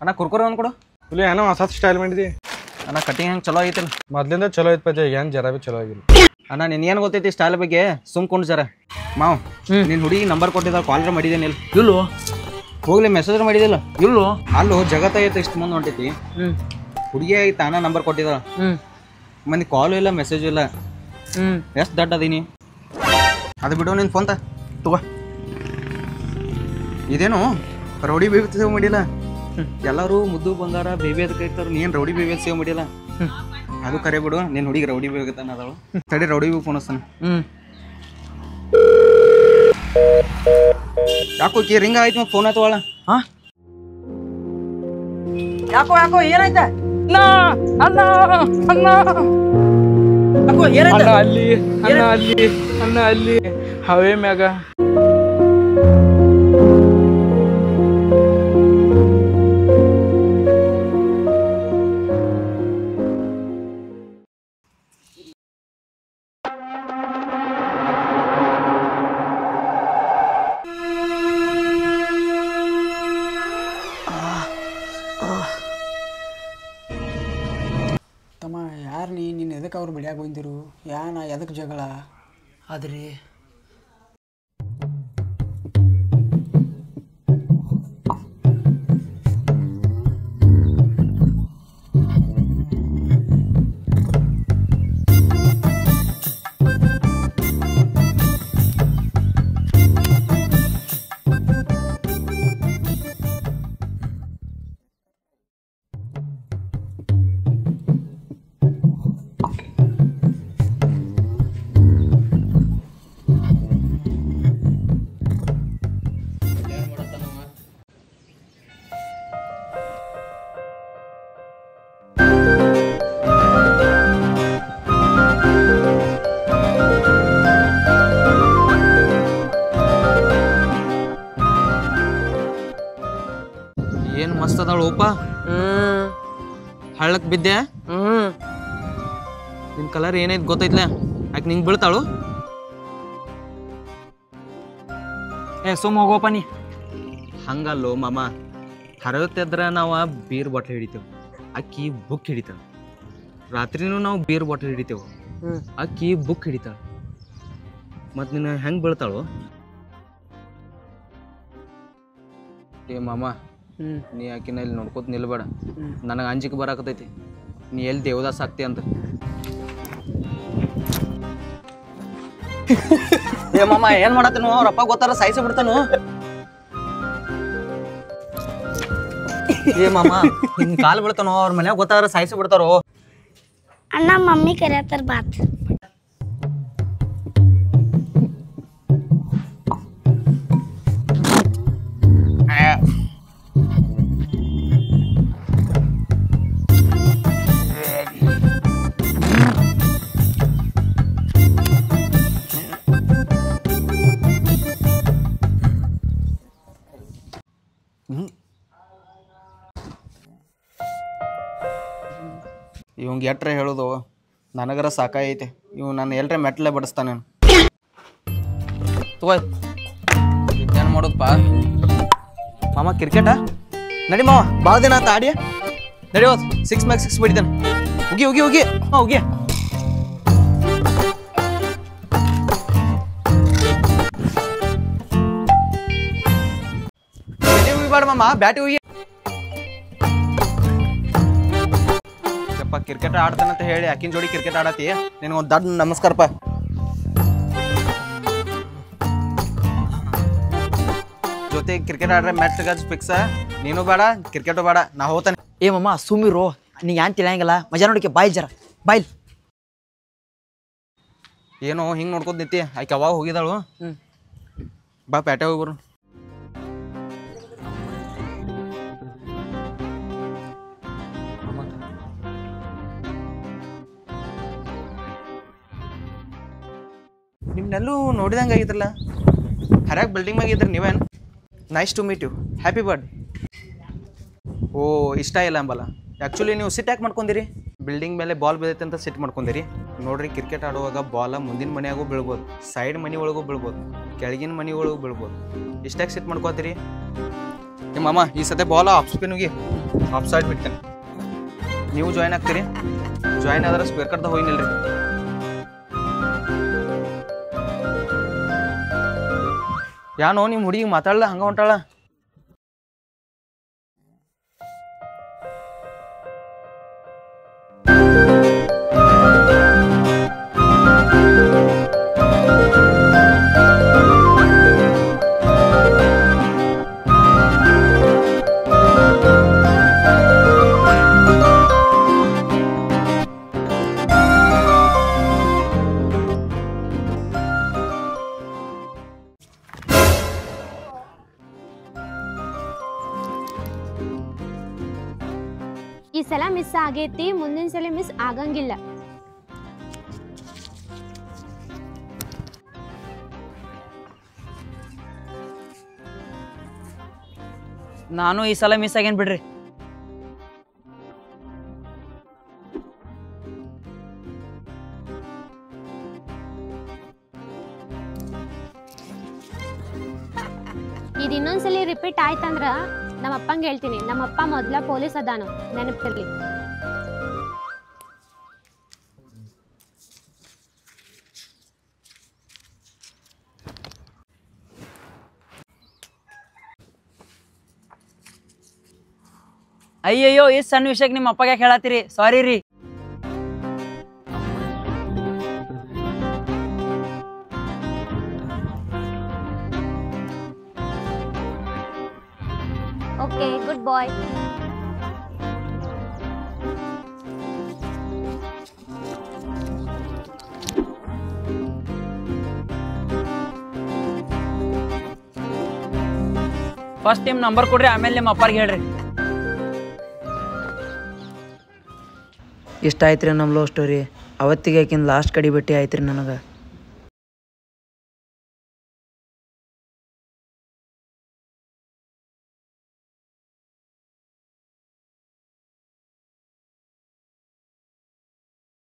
ಅಣ್ಣ ಕುರ್ಕುರೆ ಒಂದು ಕೊಡು. ಇಲ್ಲಿ ಏನೋ ಹೊಸ ಸ್ಟೈಲ್ ಮಾಡಿದಿ ಅಣ್ಣ. ಕಟಿಂಗ್ ಹೆಂಗೆ ಚಲೋ ಐತಿಲ್ಲ? ಮೊದ್ಲಿಂದ ಚಲೋ ಐತ್ ಪಜ್ಜ, ಏನು ಜರ ಬಿ ಚಲೋ ಆಗಿಲ್ಲ. ಅಣ್ಣ ನಿನ್ಗೇನು ಗೊತ್ತೈತಿ ಸ್ಟೈಲ್ ಬಗ್ಗೆ? ಸುಮ್ಕೊಂಡು ಜರ ಮಾವು ನಿನ್ನ ಹುಡುಗಿ ನಂಬರ್ ಕೊಟ್ಟಿದ್ದ, ಕಾಲ್ರ ಮಾಡಿದ್ದೇನೆ ಇಲ್ಲ? ಇಲ್ಲೋ ಹೋಗ್ಲಿ ಮೆಸೇಜ್ ಮಾಡಿದಿಲ್ಲ? ಇಲ್ಲೋ ಅಲ್ಲೋ ಜಗತ್ತೈತೆ ಇಷ್ಟು ಮುಂದೆ ಹೊಂಟೈತಿ. ಹುಡುಗಿ ತಾನ ನಂಬರ್ ಕೊಟ್ಟಿದ್ದಾಳ, ಮಂದಿ ಕಾಲು ಇಲ್ಲ ಮೆಸೇಜು ಇಲ್ಲ. ಎಷ್ಟು ದಡ್ಡ ಅದೀನಿ. ಅದು ಬಿಡು, ನಿನ್ನ ಫೋನ್ ತಗೋ. ಇದೇನು ರೌಡಿ ಬೇಬಿ ಸೇವ್ ಮಾಡಿಲ್ಲ? ಎಲ್ಲರೂ ಮುದ್ದು ಬಂಗಾರ ಬೇಬಿ ಅದಕ್ಕೆ ಇರ್ತಾರೆ, ನೀನು ರೌಡಿ ಬೇಬಿ ಸೇವ್ ಮಾಡಿಲ್ಲ. ಅದು ಕರೆ ಬಿಡು, ನಿನ್ನ ಹುಡುಗಿ ರೌಡಿ ಬೇಬಿ ತಾನ ಅದಳು. ತಡಿ ರೌಡಿ ಬೇಬಿ ಫೋನ್ ಹಚ್ತಾನೆ. ಯಾಕೋ ಕಿ ರಿಂಗ್ ಆಯ್ತು, ಮತ್ತೆ ಫೋನ್ ಆಯ್ತು ಒಳ. ಯಾಕೋ ಯಾಕೋ ಏನಾಯ್ತ? ಅಣ್ಣ ಯಾಕೋ ಏನಾಯ್ತ? ಅಲ್ಲಿ ಅಣ್ಣ ಅಲ್ಲಿ ಹವೆ ಮ್ಯಾಗ ತಮ್ಮ. ಯಾರು ನೀನು ಎದಕ್ಕೆ ಅವ್ರು ಬಿಡ್ಯಾಕ ಬಂದಿರು? ಯಾನ ಎದಕ್ಕೆ ಜಗಳ ಆದ್ರಿ? ಏನು ಮಸ್ತ್ ಅದಾಳು ಓಪ. ಹಳ್ಳಕ್ ಬಿದ್ದೆ. ನಿನ್ ಕಲರ್ ಏನೈತ್ ಗೊತ್ತೈತ್ಲ? ಯಾಕೆ ನಿಂಗೆ ಬೀಳ್ತಾಳು? ಸುಮ್ಮ ಹೋಗೋಪ ನೀ. ಹಂಗಲ್ಲೋ ಮಾಮ, ಹರವತ್ತೆದ್ರ ನಾವು ಬೀರ್ ಬಾಟ್ಲ್ ಹಿಡಿತೇವೆ, ಅಕ್ಕಿ ಬುಕ್ ಹಿಡಿತಾಳ. ರಾತ್ರಿನೂ ನಾವು ಬೀರ್ ಬಾಟ್ಲ್ ಹಿಡಿತೇವೆ, ಅಕ್ಕಿ ಬುಕ್ ಹಿಡಿತಾಳ. ಮತ್ತು ನೀನು ಹೆಂಗೆ ಬೀಳ್ತಾಳು? ಏ ಮಾಮ, ನೀ ಆಕಿನ ಇಲ್ಲಿ ನೋಡ್ಕೋತ ನಿಲ್ಬೇಡ. ನನಗೆ ಅಂಜಿಕೆ ಬರಾಕತೈತಿ, ನೀ ಎಲ್ಲಿ ದೇವದಾಸ್ ಆಗ್ತಿ ಅಂತ. ಏ ಮಾಮ, ಏನ್ ಮಾಡತ್ತೇನು? ಅವ್ರ ಅಪ್ಪ ಗೊತ್ತಾರ ಸಾಯಿಸಿ ಬಿಡ್ತಾನು. ಏ ಮಾಮ, ಹಿಂಗ್ ಕಾಲ್ ಬಿಡ್ತಾನೋ, ಅವ್ರ ಮನ್ಯಾಗ ಗೊತ್ತಾರ ಸಾಯಿಸಿ ಬಿಡ್ತಾರೋ. ಅಣ್ಣ ಮಮ್ಮಿ ಕರೆಯತ್ತಾರ ಬಾತ್. ಇವಂಗೆ ಎಟ್ರೆ ಹೇಳೋದು, ನನಗರ ಸಾಕಾಗೈತೆ. ಇವ್ ನಾನು ಎಲ್ರೆ ಮೆಟ್ಲೆ ಬಡಿಸ್ತಾನೆ. ತಗೋ, ಏನು ಮಾಡೋದಪ್ಪ ಮಾಮ? ಕ್ರಿಕೆಟ ನಡಿ ಮಾವ, ಭಾಳ ದಿನ ಆತ ಆಡಿ. ನಡಿಯೋದು 6 ಮ್ಯಾಗ 6 ಬಿಡಿದ್ದಾನೆ. ಹೋಗಿ ಹೋಗಿ ಹೋಗಿ ಹೋಗಿ. ಬೇಡ ಮಾಮ, ಬ್ಯಾಟಿ ಹೋಗಿ. ಕ್ರಿಕೆಟ್ ಆಡ್ತಾನಂತ ಹೇಳಿ ಆಕಿನ ಜೋಡಿ ಕ್ರಿಕೆಟ್ ಆಡತಿ. ನಿನಗೊಂದು ದೊಡ್ಡ ನಮಸ್ಕಾರಪ್ಪ. ಜೊತೆ ಕ್ರಿಕೆಟ್ ಆಡ್ರೆ ಮ್ಯಾಚ್ ಫಿಕ್ಸ್. ನೀನು ಬೇಡ, ಕ್ರಿಕೆಟು ಬೇಡ, ನಾ ಹೋಗ್ತಾನೆ. ಏ ಮಮ್ಮ ಸುಮ್ಮಿರೋ, ನೀ ಏನ್ ತಿಳಿಯಂಗಿಲ್ಲ. ಮಜಾ ನೋಡಿಕೆ ಬಾಯ್ ಜರ ಬಾಯ್ಲ್. ಏನೋ ಹಿಂಗೆ ನೋಡ್ಕೊತ ನಿಂತಿ. ಆಕೆ ಅವಾಗ ಹೋಗಿದಾಳು. ಬಾ ಪೇಟೆ ಹೋಗಿ ಬರು. ನಿಮ್ನೆಲ್ಲೂ ನೋಡಿದಂಗೆ ಆಗಿದ್ರಲ್ಲ, ಹರ್ಯಾಗ ಬಿಲ್ಡಿಂಗ್ ಮ್ಯಾಗ ಇದ್ರಿ ನೀವೇನು? Nice to meet you, happy birthday. ಓ ಇಷ್ಟ ಇಲ್ಲ ಅಂಬಲ್ಲ. ಆ್ಯಕ್ಚುಲಿ ನೀವು ಸಿಟ್ ಯಾಕೆ ಮಾಡ್ಕೊಂಡಿರಿ? ಬಿಲ್ಡಿಂಗ್ ಮೇಲೆ ಬಾಲ್ ಬೀಳೈತೆ ಅಂತ ಸಿಟ್ ಮಾಡ್ಕೊಂಡಿರಿ. ನೋಡ್ರಿ, ಕ್ರಿಕೆಟ್ ಆಡುವಾಗ ಬಾಲ ಮುಂದಿನ ಮನೆಯಾಗೂ ಬೀಳ್ಬೋದು, ಸೈಡ್ ಮನೆ ಒಳಗೂ ಬೀಳ್ಬೋದು, ಕೆಳಗಿನ ಮನೆ ಒಳಗೂ ಬೀಳ್ಬೋದು. ಇಷ್ಟಾಗಿ ಸಿಟ್ ಮಾಡ್ಕೋತೀರಿ? ನಿಮ್ಮ ಅಮ್ಮ ಈ ಸತೆ ಬಾಲ ಆಫ್ ಸ್ಪಿನ್ಗೆ ಆಫ್ ಸೈಡ್ ಬಿಟ್ಟೆ. ನೀವು ಜಾಯ್ನ್ ಆಗ್ತೀರಿ? ಜಾಯ್ನ್ ಆದ್ರೆ ಸ್ಕ್ವೇರ್ ಕಟ್ದ ಹೋಗಿನಿಲ್ರಿ. ಯಾನೋ ನಿಮ್ಮ ಹುಡುಗಿ ಮಾತಾಡಲ್ಲ ಹಂಗ ಹೊಂಟಾಳ. ಈ ಸಲ ಮಿಸ್ ಆಗೈತಿ, ಮುಂದಿನ ಸಲ ಮಿಸ್ ಆಗಂಗಿಲ್ಲ. ನಾನು ಈ ಸಲ ಮಿಸ್ ಆಗೇನ್ ಬಿಡ್ರಿ. ಇದು ಇನ್ನೊಂದ್ಸಲಿ ರಿಪೀಟ್ ಆಯ್ತಂದ್ರ ನಮ್ಮ ಅಪ್ಪಂಗೆ ಹೇಳ್ತೀನಿ. ನಮ್ಮಪ್ಪ ಮೊದ್ಲ ಪೊಲೀಸ್ ಅದಾನು, ನೆನಪಿರ್ಲಿ. ಅಯ್ಯಯ್ಯೋ ಈ ಸಣ್ಣ ವಿಷಯಕ್ಕೆ ನಿಮ್ಮ ಅಪ್ಪಗೆ ಹೇಳತ್ತೀರಿ, ಸಾರಿ ರೀ. ಓಕೆ, ಗುಡ್ ಬಾಯ್. ಫಸ್ಟ್ ನಿಮ್ಮ ನಂಬರ್ ಕೊಡ್ರಿ, ಆಮೇಲೆ ನಿಮ್ಮ ಅಪ್ಪಗೆ ಹೇಳ್ರಿ. ಇಷ್ಟ ಆಯ್ತು ರೀ ನಮ್ಮ ಲವ್ ಸ್ಟೋರಿ. ಅವತ್ತಿಗೆ ಆಕಿನ ಲಾಸ್ಟ್ ಕಡಿ ಭೇಟಿ ಆಯ್ತು ರೀ ನನಗೆ.